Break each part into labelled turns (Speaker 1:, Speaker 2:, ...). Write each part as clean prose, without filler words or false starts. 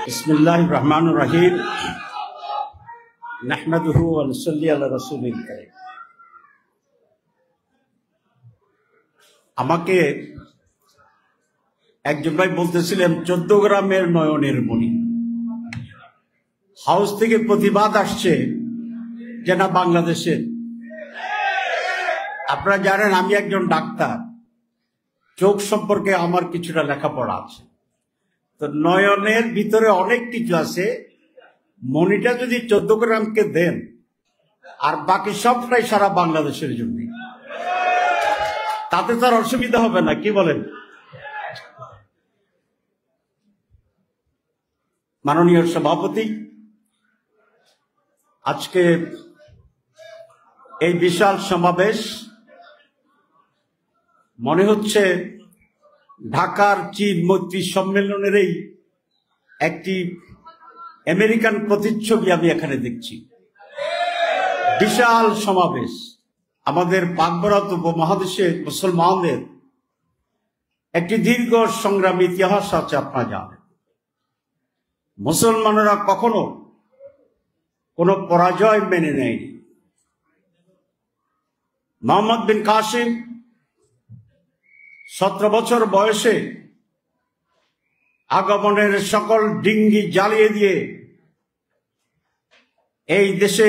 Speaker 1: বিসমিল্লাহির রহমানির রহিম নাহমাদুহু ওয়া নুসাল্লি আলা রাসূলিল কারীম। আমাকে একজন ভাই বলতেছিলেন 14 গ্রামের নয়নের মণি। হাউস থেকে প্রতিবাদ আসছে যে না বাংলাদেশে। আপনারা জানেন আমি একজন ডাক্তার, চোখ সম্পর্কে আমার কিছুটা লেখাপড়া আছে। তো নয়নের ভিতরে অনেক কিছু আছে। মণিটা যদি 14 গ্রামকে দেন আর বাকি সবটাই সারা বাংলাদেশের জন্য, তাতে তার অসুবিধা হবে না, কি বলেন? মাননীয় সভাপতি, আজকে এই বিশাল সমাবেশ মনে হচ্ছে ঢাকার চীন মৈত্রী সম্মেলনেরই একটি আমেরিকান প্রতিচ্ছবি আমি এখানে দেখছি। বিশাল সমাবেশ। আমাদের পাক ভারত উপমহাদেশে মুসলমানদের একটি দীর্ঘ সংগ্রামী ইতিহাস আছে, আপনারা জানেন। মুসলমানরা কখনো কোনো পরাজয় মেনে নেয়নি। মোহাম্মদ বিন কাসিম 17 বছর বয়সে আগমনের সকল ডিঙ্গি জ্বালিয়ে দিয়ে এই দেশে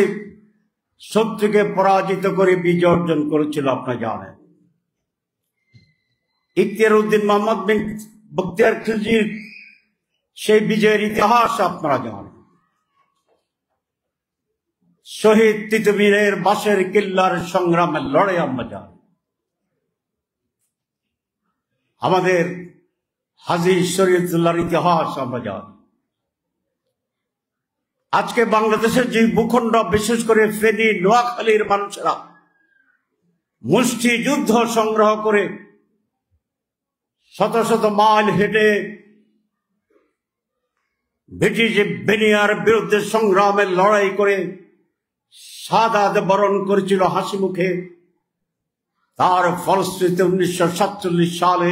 Speaker 1: শত্রুকে পরাজিত করে বিজয় অর্জন করেছিল, আপনারা জানেন। ইখতিয়ার উদ্দিন মোহাম্মদ বিন বখতিয়ার খিলজির সেই বিজয়ের ইতিহাস আপনারা জানেন। শহীদ তিতুমীরের বাঁশের কিল্লার সংগ্রামের লড়াই আমরা জানি। আমাদের হাজী শরীয়তুল্লাহর ইতিহাস আমরা জানি। আজকে বাংলাদেশের যে ভূখণ্ড, বিশেষ করে ফেনী নোয়াখালীর মানুষেরা মুষ্টি যুদ্ধ সংগ্রহ করে শত শত মাইল হেঁটে ব্রিটিশ বেনিয়ার বিরুদ্ধে সংগ্রামের লড়াই করে শাহাদাত বরণ করেছিল হাসি মুখে। তার ফলশ্রুতিতে 1947 সালে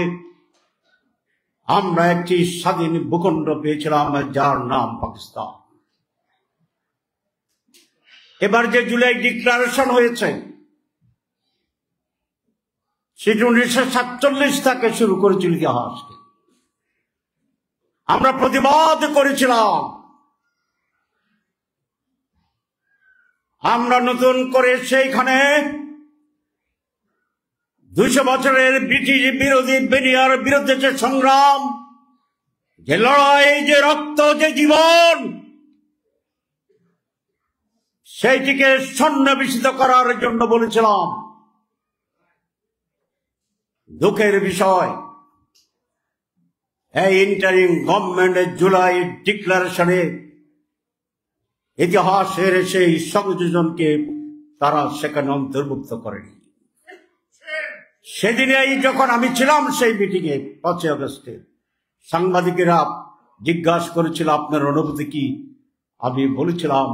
Speaker 1: আমরা একটি স্বাধীন ভূখণ্ড পেয়েছিলাম, যার নাম পাকিস্তান। এবার যে জুলাই ডিক্লারেশন হয়েছে সেটি 1947 থেকে শুরু করেছিল ইতিহাসকে। আমরা প্রতিবাদ করেছিলাম। আমরা নতুন করে সেইখানে 200 বছরের ব্রিটিশ বিরোধী বেনিয়ার বিরুদ্ধে যে সংগ্রাম, যে লড়াই, যে রক্ত, যে জীবন, সেইটিকে সন্নিবেশিত করার জন্য বলেছিলাম। দুঃখের বিষয়, এই ইন্টারিম গভর্নমেন্টের জুলাই ডিক্লারেশনে ইতিহাসের সেই সংযোজনকে তারা সেখানে অন্তর্ভুক্ত করেনি। সেদিনেই যখন আমি ছিলাম সেই মিটিংয়ে 5 আগস্টে, সাংবাদিকেরা জিজ্ঞাসা করেছিল আপনার অনুভূতি কি। আমি বলেছিলাম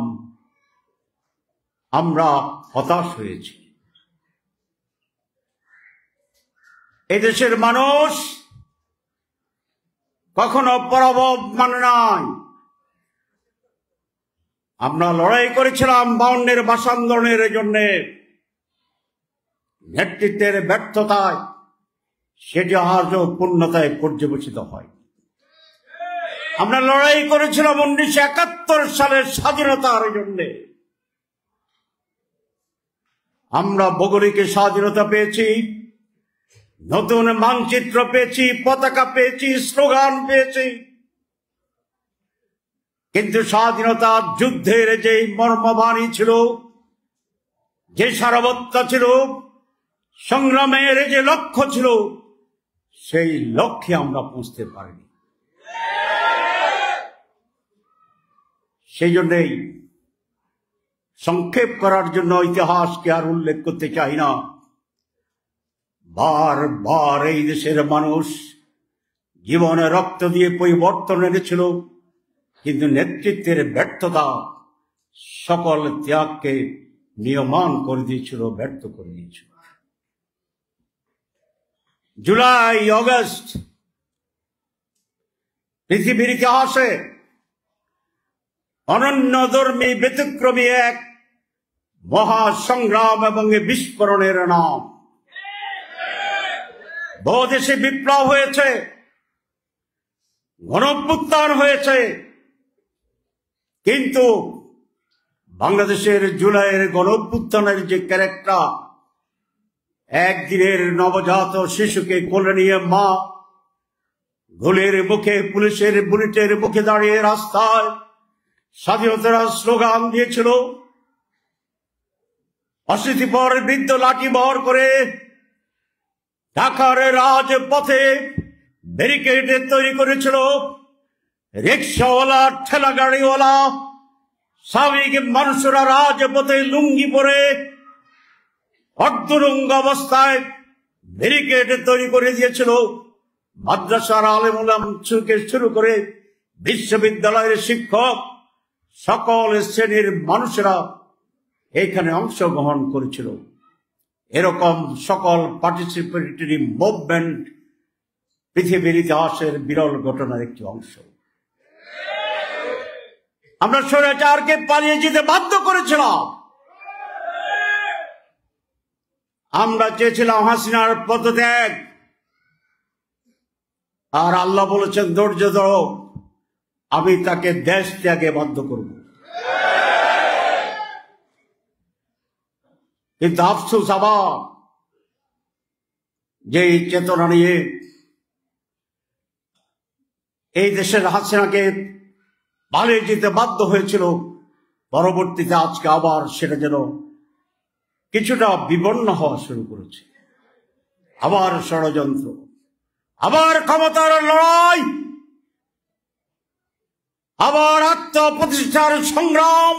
Speaker 1: আমরা হতাশ হয়েছি। এদেশের মানুষ কখনো পরাভব মানে নাই। আমরা লড়াই করেছিলাম 52-এর ভাষা আন্দোলনের জন্য। নেতৃত্বের ব্যর্থতায় সেটি আজও পূর্ণতায় পর্যবেসিত হয়। আমরা লড়াই করেছিলাম 1971 সালের স্বাধীনতার জন্য। আমরা ভৌগোলিক স্বাধীনতা পেয়েছি, নতুন মানচিত্র পেয়েছি, পতাকা পেয়েছি, স্লোগান পেয়েছি। কিন্তু স্বাধীনতা যুদ্ধের যে মর্মবাণী ছিল, যে সারবত্তা ছিল, সংগ্রামের যে লক্ষ্য ছিল, সেই লক্ষ্যে আমরা পৌঁছতে পারিনি। সেই জন্যই সংক্ষেপ করার জন্য ইতিহাসকে আর উল্লেখ করতে চাই না। বারবার এই দেশের মানুষ জীবনে রক্ত দিয়ে পরিবর্তন এনেছিল, কিন্তু নেতৃত্বের ব্যর্থতা সকল ত্যাগকে নিয়মান করে দিয়েছিল, ব্যর্থ করে দিয়েছিল। জুলাই আগস্ট পৃথিবীর ইতিহাসে অনন্যধর্মী ব্যতিক্রমী এক মহাসংগ্রাম এবং বিস্ফোরণের নাম। বহু দেশে বিপ্লব হয়েছে, গণঅভ্যুত্থান হয়েছে, কিন্তু বাংলাদেশের জুলাইয়ের গণঅভ্যুত্থানের যে ক্যারেক্টার, একদিনের নবজাত শিশুকে কোলে নিয়ে মা গুলির মুখে, পুলিশের বুলেটের মুখে দাঁড়িয়ে রাস্তায় স্বাধীনতার স্লোগান দিয়েছিল, অশীতিপর বৃদ্ধ লাঠি বহর করে ঢাকার রাজপথে ব্যারিকেড তৈরি করেছিল, রিক্সাওয়ালা, ঠেলা গাড়িওয়ালা, স্বাভাবিক মানুষরা রাজপথে লুঙ্গি পরে অর্ধনঙ্গ অবস্থায় ব্যারিকেড তৈরি করে দিয়েছিল। মাদ্রাসার আলেম ওলামা থেকে শুরু করে বিশ্ববিদ্যালয়ের শিক্ষক, সকল শ্রেণীর মানুষেরা এখানে অংশগ্রহণ করেছিল। এরকম সকল পার্টিসিপেটরি মুভমেন্ট পৃথিবীর ইতিহাসের বিরল ঘটনার একটি অংশ। আমরা স্বৈরাচারকে পালিয়ে যেতে বাধ্য করেছিলাম। আমরা চেয়েছিলাম হাসিনার পদত্যাগ, আর আল্লাহ বলেছেন ধৈর্য ধরো, আমি তাকে দেশ ত্যাগে বাধ্য করব। কিন্তু আফসোস আবার যে চেতনা নিয়ে এই দেশের হাসিনাকে পালিয়ে যেতে বাধ্য হয়েছিল, পরবর্তীতে আজকে আবার সেটা যেন কিছুটা বিবর্ণ হওয়া শুরু করেছে। আবার ষড়যন্ত্র, আবার ক্ষমতার লড়াই, আবার আত্মপ্রতিষ্ঠার সংগ্রাম,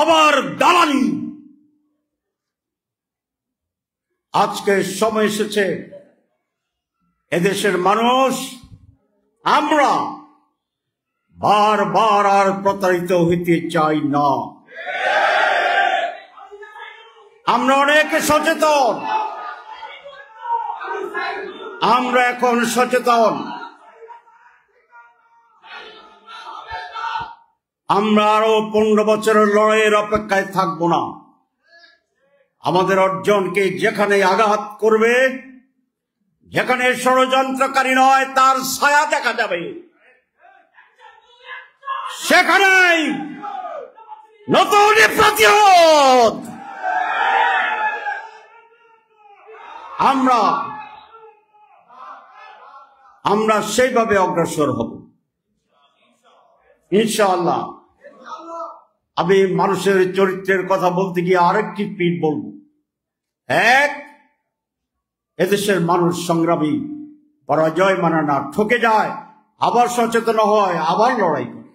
Speaker 1: আবার দালালি। আজকে সময় এসেছে এদেশের মানুষ, আমরা বারবার আর প্রতারিত হইতে চাই না। আমরা অনেক সচেতন, আমরা এখন সচেতন। আমরা আরো 15 বছরের লড়াইয়ের অপেক্ষায় থাকবো না। আমাদের অর্জনকে যেখানে আঘাত করবে, যেখানে ষড়যন্ত্রকারী নয় তার ছায়া দেখা যাবে, সেখানেই নতুন প্রতিরোধ আমরা সেইভাবে অগ্রসর হব ইনশাআল্লাহ। আমি মানুষের চরিত্রের কথা বলতে গিয়ে আরেকটি পিঠ বলবো। এক, এদেশের মানুষ সংগ্রামী, পরাজয় মানে না, ঠকে যায়, আবার সচেতন হয়, আবার লড়াই করে।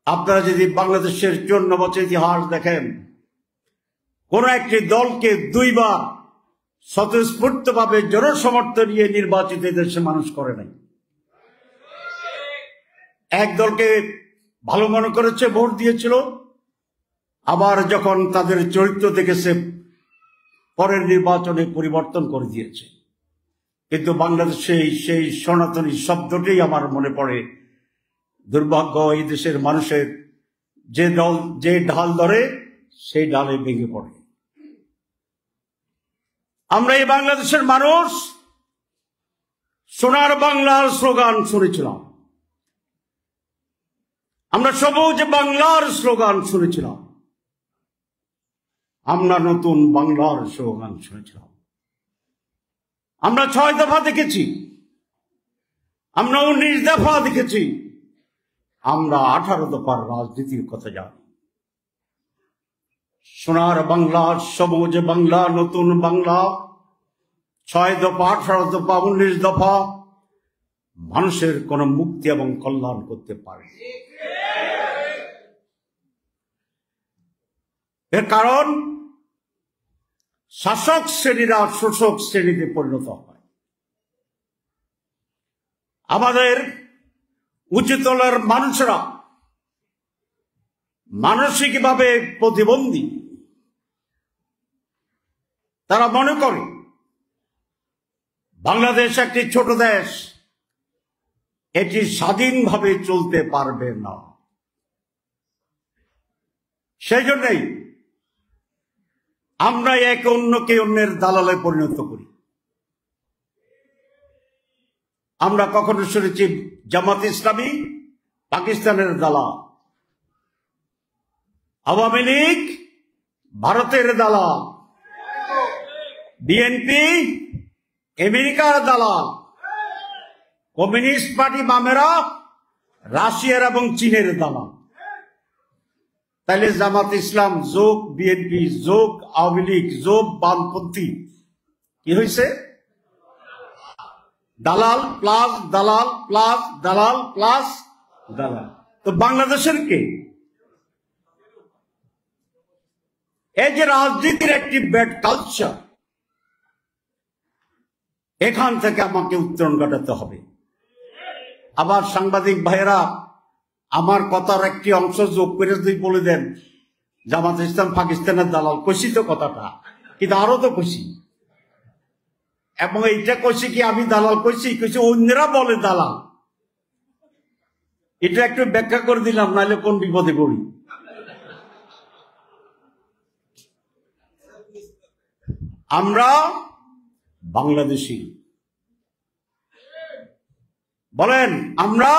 Speaker 1: আপনারা যদি বাংলাদেশের 54 বছর ইতিহাস দেখেন, কোন একটি দলকে 2 বার স্বতঃস্ফূর্তভাবে জনসমর্থন নিয়ে নির্বাচিত দেশের মানুষ করে নাই। এক দলকে ভালো মনে করেছে, ভোট দিয়েছিল, আবার যখন তাদের চরিত্র দেখেছে পরের নির্বাচনে পরিবর্তন করে দিয়েছে। কিন্তু বাংলাদেশে সেই সনাতনী শব্দটি আমার মনে পড়ে। দুর্ভাগ্য, এই দেশের মানুষের যে ঢাল ধরে সেই ঢালে ভেঙে পড়ে। আমরা এই বাংলাদেশের মানুষ সোনার বাংলার স্লোগান শুনেছিলাম, আমরা সবুজ বাংলার স্লোগান শুনেছিলাম, আমরা নতুন বাংলার স্লোগান শুনেছিলাম। আমরা 6 দফা দেখেছি, আমরা 19 দফা দেখেছি, আমরা 18 দফার রাজনীতির কথা জানি। সোনার বাংলা, সবুজ বাংলা, নতুন বাংলা, 6 দফা, 18 দফা, 19 দফা মানুষের কোন মুক্তি এবং কল্যাণ করতে পারে। এর কারণ শাসক শ্রেণীরা শোষক শ্রেণীতে পরিণত হয়। আমাদের উচ্চতলের মানুষরা মানসিকভাবে প্রতিবন্ধী। তারা মনে করে বাংলাদেশ একটি ছোট দেশ, এটি স্বাধীনভাবে চলতে পারবে না। সেই জন্যই আমরা একে অন্যকে অন্যের দালালে পরিণত করি। আমরা কখনো শুনেছি জামাত ইসলামী পাকিস্তানের দালাল, আওয়ামী লীগ ভারতের দালাল, বিএনপি আমেরিকার দালাল, কমিউনিস্ট পার্টি বামেরা রাশিয়ার এবং চীনের দালাল। তাইলে জামাত ইসলাম যোগ বিএনপি যোগ আওয়ামী লীগ যোগ বামপন্থী কি হয়েছে? দালাল প্লাস দালাল প্লাস দালাল প্লাস দালাল। তো বাংলাদেশের কে? এই যে রাজনীতির একটি ব্যাড কালচার, এখান থেকে আমাকে উত্তরণ ঘটাতে হবে। আবার সাংবাদিক ভাইয়েরা আমার কথার একটি অংশ যোগ করে যদি বলে দেন জামাত ইসলাম পাকিস্তানের দালাল, কইছি তো কথাটা, কিন্তু আরো তো কইছি। এবং এইটা কইছি কি আমি দালাল কইছি? কইছি অন্যরা বলে দালাল। এটা একটু ব্যাখ্যা করে দিলাম, নাহলে কোন বিপদে পড়ি। আমরা বাংলাদেশি, বলেন আমরা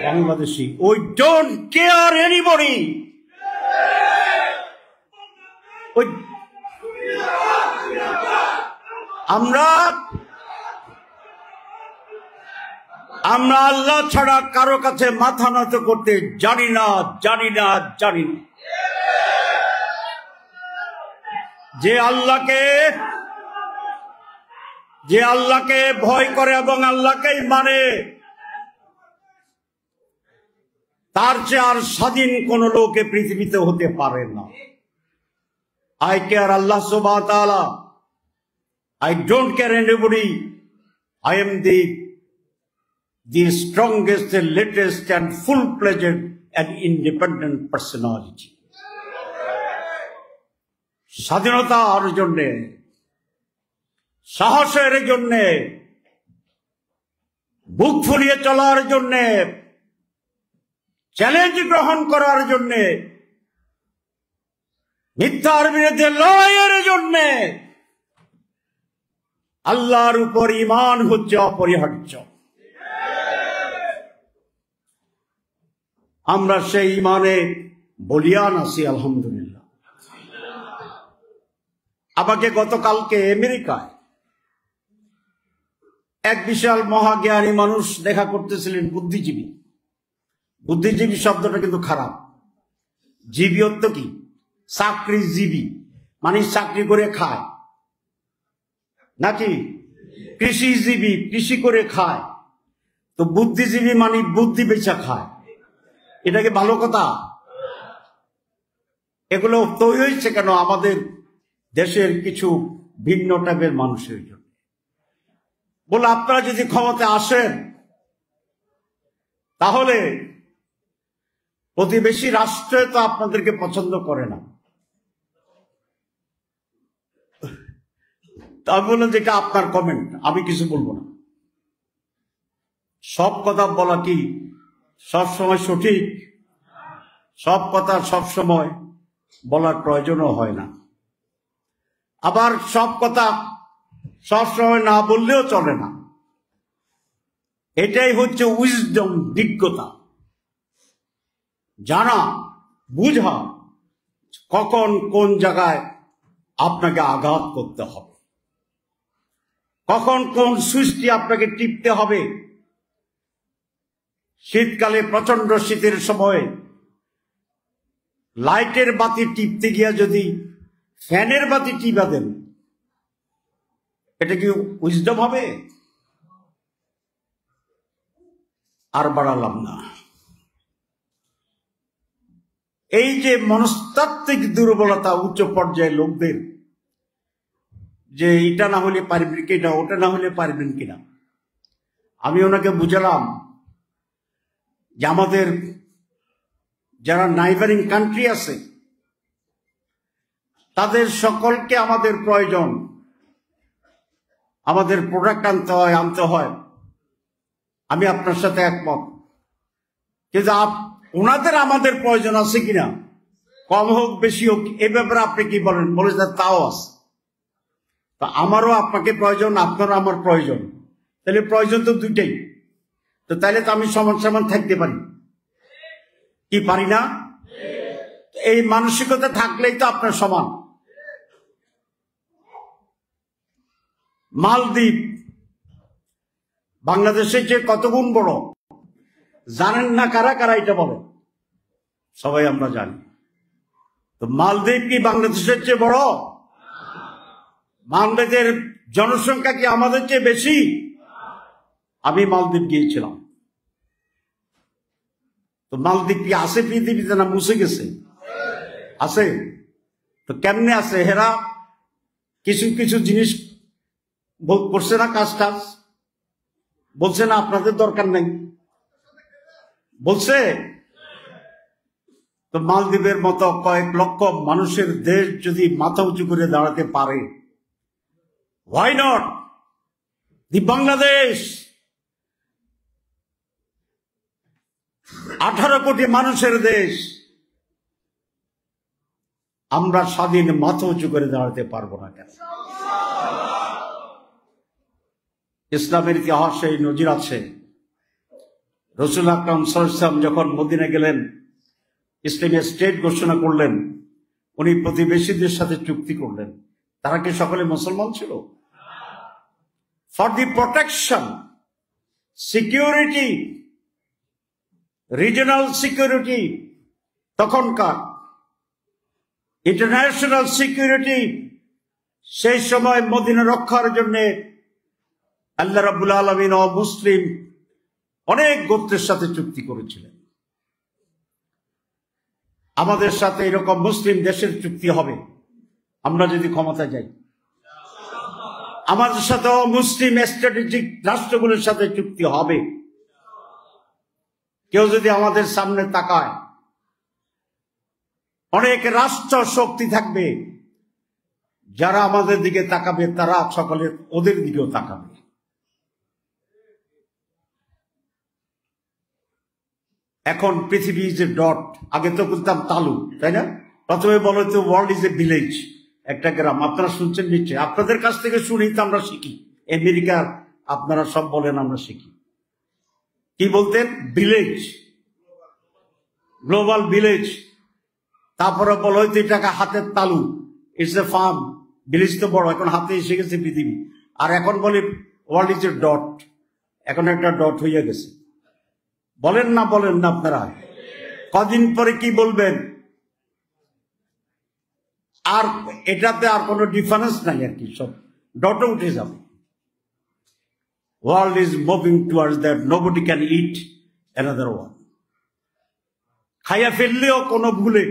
Speaker 1: Bangladeshi. We don't care anybody. আমরা আল্লাহ ছাড়া কারো কাছে মাথা নত করতে জানি না। যে আল্লাহকে ভয় করে এবং আল্লাহকেই মানে, তার চেয়ে আর স্বাধীন কোন লোকে পৃথিবীতে হতে পারে না। I care Allah subhanahu wa ta'ala. I don't care anybody. I am the strongest, the latest and full-fledged and independent personality. স্বাধীনতার জন্যে, সাহসের জন্যে, বুক ফুলিয়ে চলার জন্যে, চ্যালেঞ্জ গ্রহণ করার জন্যে, মিথ্যার বিরুদ্ধে লড়াইয়ের জন্যে আল্লাহর উপর ঈমান হচ্ছে অপরিহার্য। আমরা সেই ঈমানে বলিয়ান আছি আলহামদুলিল্লাহ। আমাকে গতকালকে আমেরিকায় এক বিশাল মহাজ্ঞানী মানুষ দেখা করতেছিলেন, বুদ্ধিজীবী। বুদ্ধিজীবী শব্দটা কিন্তু খারাপ। জীবী অর্থ কি? চাকরিজীবী মানে চাকরি করে খায়, নাকি কৃষিজীবী কৃষি করে খায়। তো বুদ্ধিজীবী মানে বুদ্ধি বেচা খায়। এটাকে ভালো কথা? এগুলো তৈরি হয়েছে কেন? আমাদের দেশের কিছু ভিন্ন টাইপের মানুষের জন্য। বলে আপনারা যদি ক্ষমতায় আসেন তাহলে প্রতিবেশী রাষ্ট্র তো আপনাদেরকে পছন্দ করে না। তা বললেন যেটা আপনার কমেন্ট, আমি কিছু বলবো না। সব কথা বলা কি সবসময় সঠিক? সব কথা সবসময় বলার প্রয়োজনও হয় না। আবার সব কথা সবসময় না বললেও চলে না। এটাই হচ্ছে উইজডম, বিজ্ঞতা, জানা বুঝা কখন কোন জায়গায় আপনাকে আঘাত করতে হবে, কখন কোন সুইচটি আপনাকে টিপতে হবে। শীতকালে প্রচন্ড শীতের সময় লাইটের বাতি টিপতে গিয়া যদি ফ্যানের বাতি টিপা দেন, এটা কি উইজডম হবে? আর বাড়ালাম না। এই যে মনস্তাত্ত্বিক দুর্বলতা উচ্চ পর্যায়ের লোকদের, যে এটা না হলে পারবেন কিনা, ওটা না হলে পারবেন কিনা। আমি ওনাকে বুঝালাম যে আমাদের যারা নাইবারিং কান্ট্রি আছে তাদের সকলকে আমাদের প্রয়োজন। আমাদের প্রোডাক্ট আনতে হয়, আমি আপনার সাথে একমত। কিন্তু ওনাদের আমাদের প্রয়োজন আছে কিনা, কম হোক বেশি হোক, এ ব্যাপারে আপনি কি বলেন? বলে তাও আছে। তা আমারও আপনাকে প্রয়োজন, আপনারও আমার প্রয়োজন, তাহলে প্রয়োজন তো দুইটাই। তো তাহলে তো আমি সমান সমান থাকতে পারি, কি পারি না? এই মানসিকতা থাকলেই তো আপনার সমান। মালদ্বীপ বাংলাদেশের চেয়ে কত গুণ বড় জানেন না? কারা কারা এটা বলে? সবাই আমরা জানি। তো মালদ্বীপ কি বাংলাদেশের চেয়ে বড়? মালদ্বীপের জনসংখ্যা কি আমাদের চেয়ে বেশি? আমি মালদ্বীপ গিয়েছিলাম। তো মালদ্বীপ কি আছে পৃথিবীতে না মুছে গেছে? আছে। তো কেমনে আছে? হেরা কিছু কিছু জিনিস করছে না, কাজ টাজ বলছে না আপনাদের দরকার নেই, বলছে। তো মালদ্বীপের মতো কয়েক লক্ষ মানুষের দেশ যদি মাথা উঁচু করে দাঁড়াতে পারে, হোয়াই নট দি বাংলাদেশ? 18 কোটি মানুষের দেশ, আমরা স্বাধীন মাথা উঁচু করে দাঁড়াতে পারবো না কেন? ইসলামের ইতিহাসে এই নজির আছে। রাসূল আকরাম সাল্লাল্লাহু আলাইহি ওয়াসাল্লাম যখন মদিনা গেলেন, ইসলামিক স্টেট ঘোষণা করলেন, উনি প্রতিবেশীদের সাথে চুক্তি করলেন। তারা কি সকলে মুসলমান ছিল? For the protection, security, regional security, তখনকার ইন্টারন্যাশনাল সিকিউরিটি, সেই সময় মদিনা রক্ষার জন্য আল্লাহ রাব্বুল আলামিন ও মুসলিম অনেক গোত্রের সাথে চুক্তি করেছিলেন। আমাদের সাথে এরকম মুসলিম দেশের চুক্তি হবে আমরা যদি ক্ষমতা যাই। আমাদের সাথে মুসলিম স্ট্র্যাটেজিক রাষ্ট্রগুলোর সাথে চুক্তি হবে। কেউ যদি আমাদের সামনে তাকায়, অনেক রাষ্ট্র শক্তি থাকবে, যারা আমাদের দিকে তাকাবে তারা সকলে ওদের দিকেও তাকাবে। এখন পৃথিবী ইজ এ ডট, আগে তো বলতাম তালু, তাই না? প্রথমে বলো তো ওয়ার্ল্ড ইজ এ ভিলেজ, একটা গ্রাম। আপনারা শুনছেন নিশ্চয়ই, আপনাদের কাছ থেকে শুনি তো আমরা শিখি। আমেরিকার আপনারা সব বলেন আমরা শিখি। কি বলতেন? Village, global village. তারপরে বলো হয়তো এটাকে হাতের তালু, ইটস এ ফার্ম। ভিলেজ তো বড়, এখন হাতে এসে গেছে পৃথিবী। আর এখন বলে ওয়ার্ল্ড ইজ এ ডট, এখন একটা ডট হয়ে গেছে। বলেন না, বলেন না আপনারা? কদিন পরে কি বলবেন? আর এটাতে আর কোনো ডিফারেন্স নাই আর কি, সব ডটে উঠে যাবে। World is moving towards that, nobody can it another one. খাইয়া ফেললেও কোনো ভুলে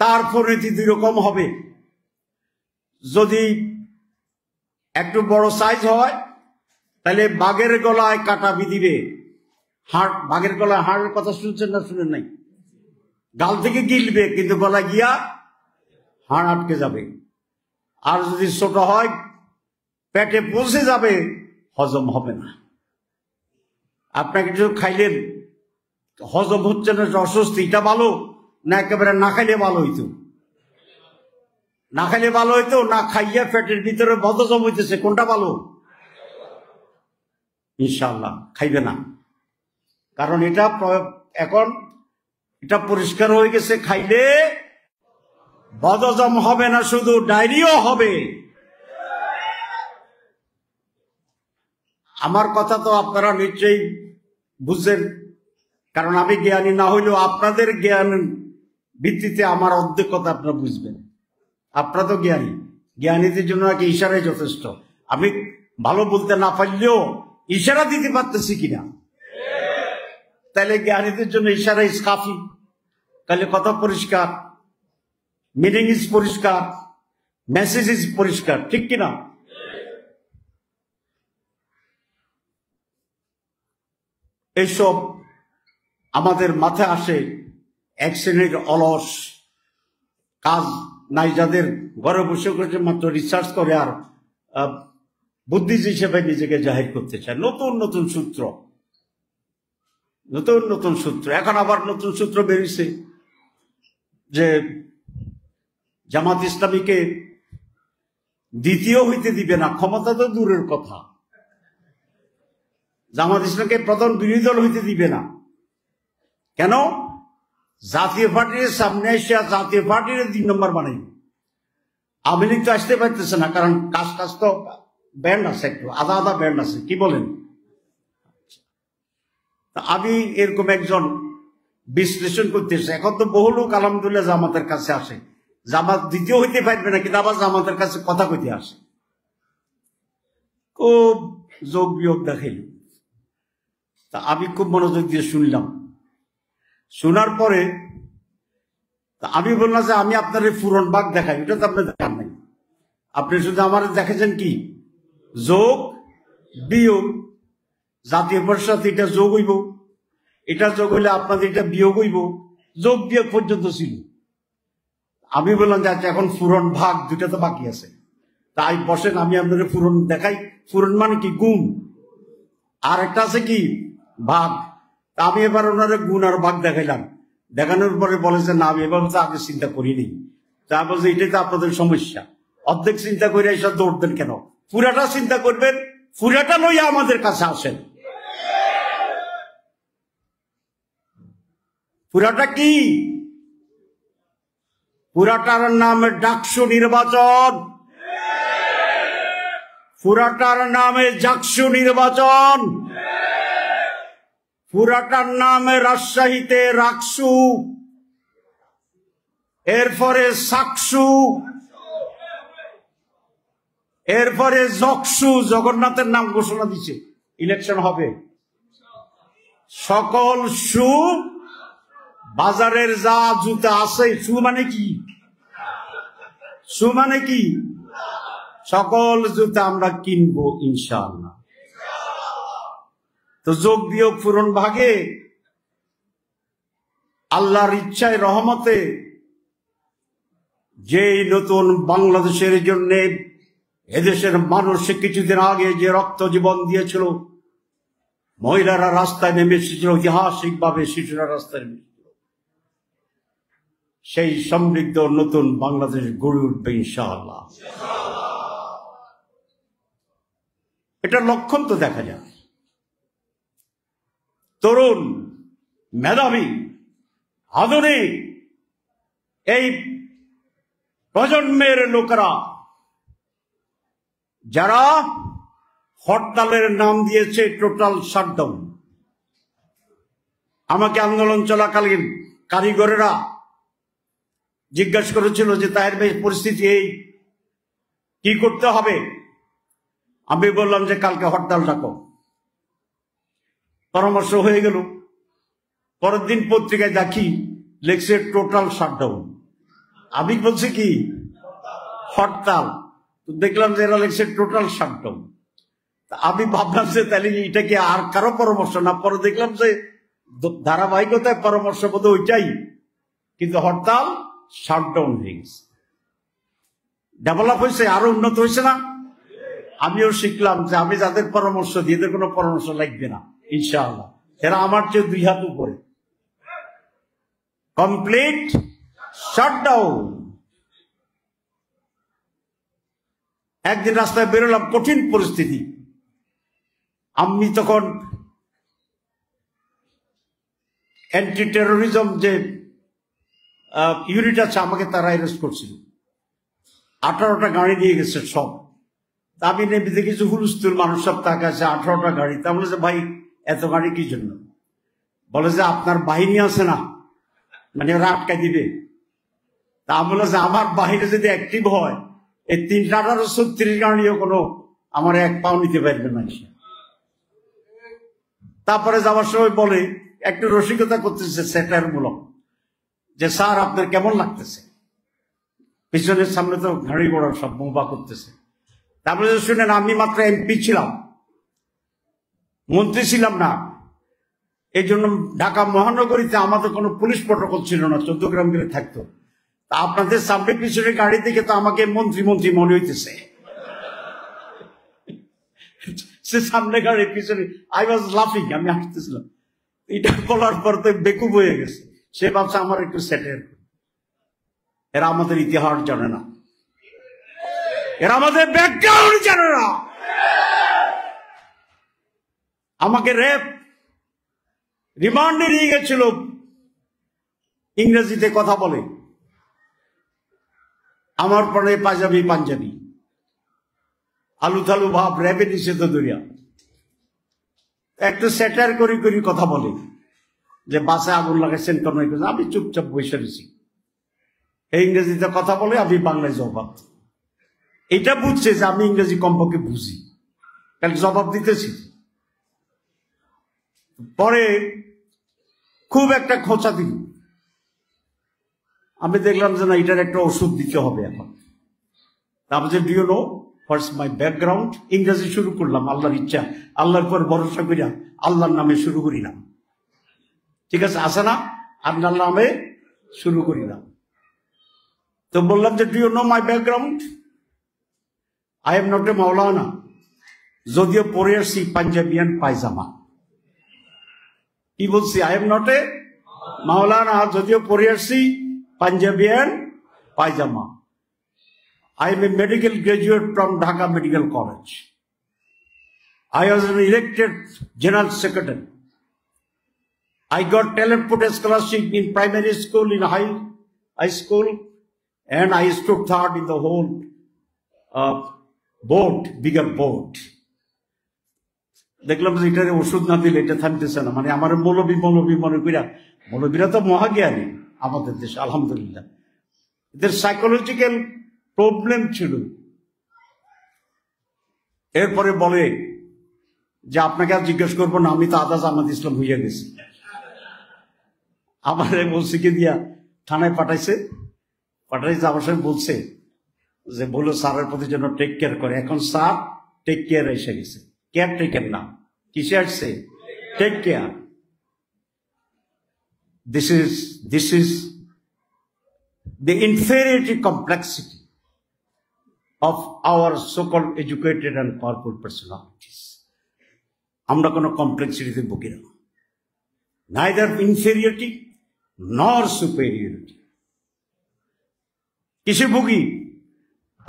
Speaker 1: তার পরিণতি দুই রকম হবে। যদি একটু বড় সাইজ হয় তাহলে বাঘের গলায় কাটা বিধিবে। হাড়, বাঘের গলায় হাড়ের কথা শুনছেন না শুনেন নাই? গাল থেকে গিলবে কিন্তু গলায় গিয়া হাড় আটকে যাবে। আর যদি ছোট হয় পেটে পৌঁছে যাবে, হজম হবে না। আপনাকে কিছু খাইলেন, হজম হচ্ছে না, অস্বস্তি, এটা ভালো না একেবারে না খাইলে ভালো হইতো? না খাইলে ভালো হইতো, না খাইয়া পেটের ভিতরে বদহজম হইতেছে, কোনটা ভালো? ইনশাআল্লাহ খাইবে না, কারণ এটা এখন এটা পরিষ্কার হয়ে গেছে, খাইলে বদহজম হবে না, শুধু ডায়রিয়াও হবে। আমার কথা তো আপনারা নিশ্চয়ই বুঝছেন, কারণ আমি জ্ঞানী না হইলেও আপনাদের জ্ঞান ভিত্তিতে আমার অর্ধেক কথা আপনারা বুঝবেন। আপনারা তো জ্ঞানী, জ্ঞানীদের জন্য নাকি ইশারাই যথেষ্ট। আমি ভালো বলতে না পারলেও ইশারা দিতে পারতেছি কিনা, তাহলে জ্ঞানীদের জন্য ইশারা ইজ কাফি। তাহলে কথা পরিষ্কার, মিনিং ইজ পরিষ্কার, মেসেজ ইজ পরিষ্কার, ঠিক কিনা? এইসব আমাদের মাথায় আসে এক শ্রেণীর অলস, কাজ নাই যাদের, ঘরে বসে বসে মাত্র রিসার্চ করে আর বুদ্ধিজীবী হিসেবে নিজেকে জাহির করতে চায়। নতুন নতুন সূত্র, নতুন নতুন সূত্র। এখন আবার নতুন সূত্র বেরিয়েছে যে জামাত ইসলামীকে দ্বিতীয় হইতে দিবে না। ক্ষমতা তো দূরের কথা, জামাত ইসলামকে প্রধান বিরোধী দল হইতে দিবে না। কেন? জাতীয় পার্টির সামনে এসে জাতীয় পার্টির 2 নম্বর বানাই। আওয়ামী লীগ তো আসতে পারতেছে না, কারণ কাজ তো ব্যান্ড আছে, একটু আধা আধা ব্যান্ড আছে। কি বলেন? আমি এরকম একজন বিশ্লেষণ করতেছি। এখন তো বহু লোক আলহামদুলিল্লাহ জামাতের কাছে আসে, জামাত দ্বিতীয় হইতে পারবে না, কিন্তু আবার জামাতের কাছে কথা কইতে আসে। খুব যোগ বিয়োগ দেখাইল। তা আমি খুব মনোযোগ দিয়ে শুনলাম। শোনার পরে আমি বললাম যে আমি আপনার ফুরন বাগ দেখাই, এটা তো আপনি দেখান নাই। আপনি শুধু আমার দেখেছেন কি যোগ বিয়োগ। জাতীয় পরিষদ এটা যোগ হইব, এটা যোগ হইলে আপনাদের এটা বিয়োগ হইব, যোগ বিয়োগ পর্যন্ত ছিল। আমি বললাম যে আচ্ছা এখন ফুরন ভাগ দুটা তো বাকি আছে, তাই বসেন আমি আপনাদের ফুরন দেখাই। ফুরন মানে কি? গুণ। আর একটা আছে কি? ভাগ। তা আমি এবার ওনারা গুণ আর ভাগ দেখাইলাম। দেখানোর পরে বলে যে না, আমি এভাবে তো আগে চিন্তা করিনি। তা বলছে এটাই তো আপনাদের সমস্যা, অর্ধেক চিন্তা করে এসব দৌড় দেন কেন? পুরাটা চিন্তা করবেন, পুরাটা লইয়া আমাদের কাছে আসেন। পুরাটা কি? পুরাটার নামে ডাকসু নির্বাচন, পুরাটার নামে জাকসু নির্বাচন, পুরাটার নামে রাজশাহীতে রাকসু, এরপরে সাকসু, এরপরে জকসু। জগন্নাথের নাম ঘোষণা দিচ্ছে, ইলেকশন হবে। সকল সু বাজারের যা জুতা আছে, সু মানে কি? সু মানে কি? সকল জুতা আমরা কিনবো ইনশাআল্লাহ। তো যোগ বিয়োগ পূরণ ভাগে আল্লাহর ইচ্ছায় রহমতে যে নতুন বাংলাদেশের জন্য এদেশের মানুষ কিছুদিন আগে যে রক্ত জীবন দিয়েছিল, মহিলারা রাস্তায় নেমে এসেছিল, ঐতিহাসিক ভাবে শিশুরা রাস্তায় নেমেছিল, সেই সমৃদ্ধ নতুন বাংলাদেশ গড়ে উঠবে ইনশাআল্লাহ। এটা লক্ষণ তো দেখা যায়। তরুণ, মেধাবী, আধুনিক এই প্রজন্মের লোকেরা যারা হরতালের নাম দিয়েছে টোটাল শাটডাউন। আমাকে আন্দোলন চলাকালীন কারিগরেরা জিজ্ঞাসা করেছিল যে তাহের ভাই পরিস্থিতি এই, কি করতে হবে? আমি বললাম যে কালকে হরতাল ডাকো। পরামর্শ হয়ে গেল। পরের দিন পত্রিকায় দেখি লেখছে টোটাল শাটডাউন। আমি বলছি কি হরতাল, তো দেখলাম যে এরা লেখছে টোটাল শাটডাউন। আমি ভাবলাম যে তাহলে এটা কি আর কারো পরামর্শ না? পরে দেখলাম যে ধারাবাহিকতায় পরামর্শ বোধ ওইটাই, কিন্তু হরতাল শাটডাউন হয়ে গেছে। ডেভেলপ হয়েছে, আরো উন্নত হয়েছে না? আমিও শিখলাম যে আমি যাদের পরামর্শ দিই এদের কোনো পরামর্শ লাগবে না ইনশাআল্লাহ। এরা আমার চেয়ে 2 হাত উপরে। Complete shutdown. একদিন রাস্তায় বেরোলাম, কঠিন পরিস্থিতি। আমি তখন অ্যান্টি টেরোরিজম যে ইউনিট আছে, আমাকে তারা অ্যারেস্ট করছিল। 18টা গাড়ি নিয়ে গেছে সব। আমি নেমে দেখেছি হুলস্থুল, মানুষ সব তাকে আছে, 18টা গাড়ি। তা বলে যে ভাই এত গাড়ি কি জন্য? বলে যে আপনার বাহিনী আছে না, মানে ওরা আটকাই দিবে। তা বলে যে আমার বাহিনী যদি অ্যাক্টিভ হয়, এই 336 গাড়িও কোনো আমার 1 পাও নিতে পারবে না। তারপরে যাওয়ার সময় বলে, একটু রসিকতা করতেছে সেটার মূলক, যে স্যার আপনার কেমন লাগতেছে? পিছনের সামনে তো গাড়ি ঘোড়া সব বোমা করতেছে। তারপরে শুনেন, আমি মাত্র এমপি ছিলাম, মন্ত্রী ছিলাম না। এই জন্য ঢাকা মহানগরীতে আমাদের কোনো পুলিশ প্রটোকল ছিল না, 14 গ্রাম করে থাকতো। তা আপনাদের সামনে পিছনে গাড়ি থেকে তো আমাকে মন্ত্রী মনে হইতেছে। সে সামনে গাড়ির পিছনে আই ওয়াজ লাফিং, আমি হাসতেছিলাম। এটা বলার পর তো বেকুব হয়ে গেছে, সে ভাবছে আমার একটু সেটেল। এরা আমাদের ইতিহাস জানে না, এরা আমাদের ব্যাকগ্রাউন্ড জানে না। আমাকে রিমান্ডে নিয়ে গেছিল, ইংরেজিতে কথা বলে, আমার পরে পাঞ্জাবি আলু থালু ভাব র্যাবে নিষেধ দরিয়া একটু স্যাটার করি কথা বলে যে বাসে আগুন লাগাইছেন কেন। আমি চুপচাপ বসে রয়েছি, এই ইংরেজিতে কথা বলে, আমি বাংলায় জবাব। এটা বুঝছে যে আমি ইংরেজি কমপক্ষে বুঝি, কারণ জবাব দিতেছি। পরে খুব একটা খোঁচা দিল, আমি দেখলাম যে না, এটার একটা ওষুধ দিতে হবে এখন। তারপর যে do you know what's my background, ইংরেজি শুরু করলাম। আল্লাহর ইচ্ছা, আল্লাহর পর ভরসা করিয়া আল্লাহর নামে শুরু করিলাম। ঠিক আছে, আসে না, আল্লাহর নামে শুরু করিলাম। তো বললাম যে do you know my background, I am not a মাওলানা, যদিও পরে আসছি পাঞ্জাবিয়ান পায়জামা। কি বলছি? আই এম নট এ মাওলানা, যদিও পরে আসছি পাঞ্জাবিয়ান পায়জামা। I am a medical graduate from Dhaka Medical College. I was an elected General Secretary. I got talent put scholarship in primary school, in high school, and I stood third in the whole board, bigger board. দেখলাম যে এটার ওষুধ না দিলে এটা থামতেছে না। মানে আমার মৌলবী মনে কইরা, মৌলবীরা তো মহাজ্ঞানী আমাদের দেশে আলহামদুলিল্লাহ, এদের সাইকোলজিক্যাল প্রবলেম ছিল। এরপরে বলে যে আপনাকে আর জিজ্ঞেস করবো না, আমি তো আদা জামাত ইসলাম হইয়া গেছি। আমার বলছে দিয়া থানায় পাঠাইছে আমার সঙ্গে বলছে যে বলো স্যারের প্রতি যেন টেক কেয়ার করে। এখন স্যার টেক কেয়ার এসে গেছে, কেয়ার টেকের না, কিসে আসছে? Take care. This is the inferiority complexity of our so-called educated and powerful personalities. আমরা কোনো কমপ্লেক্সিটিতে ভুগি না, neither inferiority nor superiority. কিসে ভুগি?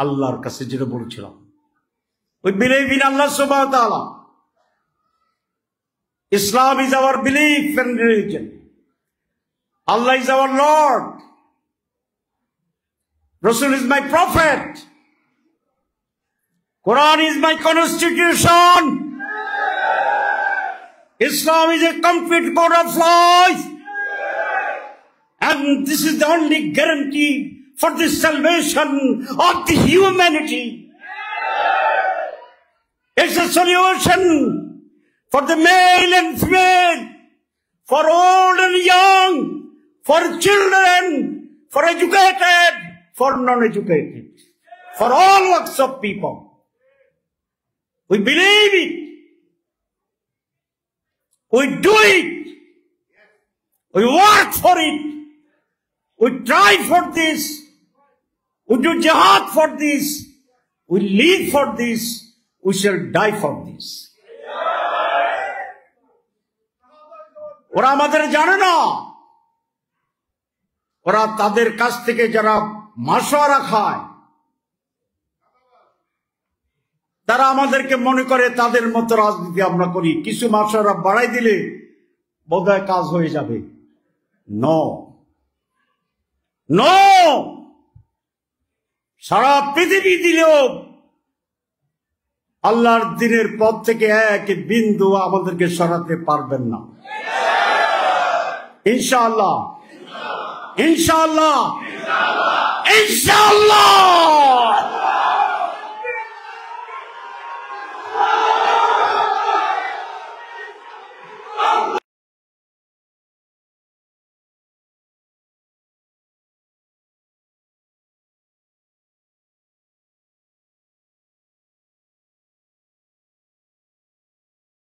Speaker 1: আল্লাহর কাছে, যেটা বলেছিলাম, we believe in Allah subhanahu wa ta'ala. Islam is our belief and religion. Allah is our Lord. Rasul is my prophet. Quran is my constitution. Islam is a complete code of life. And this is the only guarantee for the salvation of the humanity. It's a solution for the male and female, for old and young, for children, for educated, for non-educated, for all walks of people. We believe it. We do it. We work for it. We try for this. We do jihad for this. We live for this. We shall die for this. ওরা আমাদের জানে না, ওরা তাদের কাছ থেকে যারা মাশওয়ারা খায়, তারা আমাদেরকে মনে করে তাদের মতো রাজনীতি আমরা করি, কিছু মাশওয়ারা বাড়াই দিলে বোধহয় কাজ হয়ে যাবে। নো, সারা পৃথিবী দিলেও আল্লাহর দ্বীনের পথ থেকে এক বিন্দু আমাদেরকে সরাতে পারবেন না। ইনশাআল্লাহ, ইনশাআল্লাহ, ইনশাআল্লাহ।